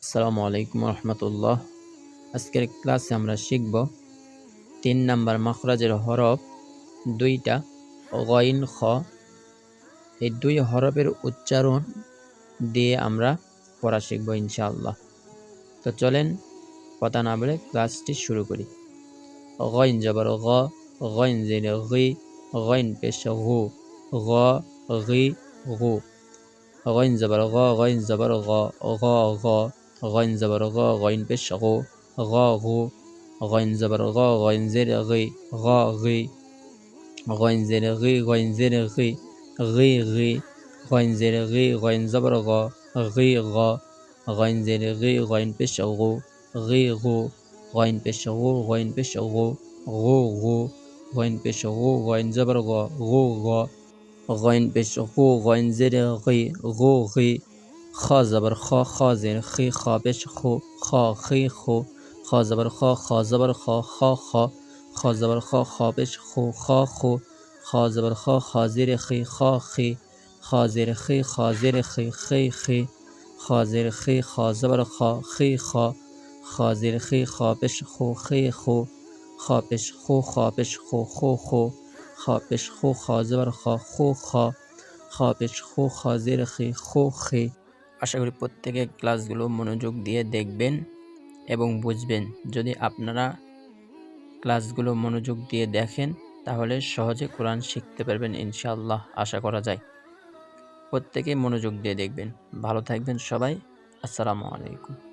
আসসালামু আলাইকুম রহমতুল্লাহ। আজকের ক্লাসে আমরা শিখব ৩ নাম্বার মাখরাজের হরফ দুইটা গইন খ। এই দুই হরফের উচ্চারণ দিয়ে আমরা পড়া শিখব ইনশাআল্লাহ। তো চলেন কথা না বলে ক্লাসটি শুরু করি। গইন জবর গ, গইন জের গি, গইন পেশ গু, গ গি গু। গইন জবর গ, গইন জবর গ, গ গ। গইন জবর গ, গইন পেশ গু, গ গু। গইন জবর গ, গইন জের গি, গ গি। গইন জের গি, গইন জের গি, গি গি। গইন জের গি, গইন জবর গ, গি গ। গইন জের গি, গইন পেশ গু, গি গু। গইন পেশ গু, গইন পেশ গু, গু গু। গইন পেশ গু, গইন জবর গ, গু গ। গইন পেশ গু, গইন জের গি, গু গি। খ জবর খ, খ জের খি, খ পেশ খু, খ খি খু। খ জবর খ, খ জবর খ, খ খ। খ জবর খ, খ পেশ খু, খ খু। খ জবর খ, খ জের খি, খ খি। খ জের খি, খ জের খি, খি খি। খ জের খি, খ জবর খ, খি খ। খ জের খি, খ পেশ খু, খি খু। খ পেশ খু, খ পেশ খু, খু খু। খ পেশ খু, খ জবর খ, খু খ। খ পেশ খু, খ জের খি, খু খি। আশা করি প্রত্যেকে ক্লাসগুলো মনোযোগ দিয়ে দেখবেন এবং বুঝবেন। যদি আপনারা ক্লাসগুলো মনোযোগ দিয়ে দেখেন তাহলে সহজে কোরআন শিখতে পারবেন ইনশাআল্লাহ, আশা করা যায়। প্রত্যেকে মনোযোগ দিয়ে দেখবেন। ভালো থাকবেন সবাই। আসসালামু আলাইকুম।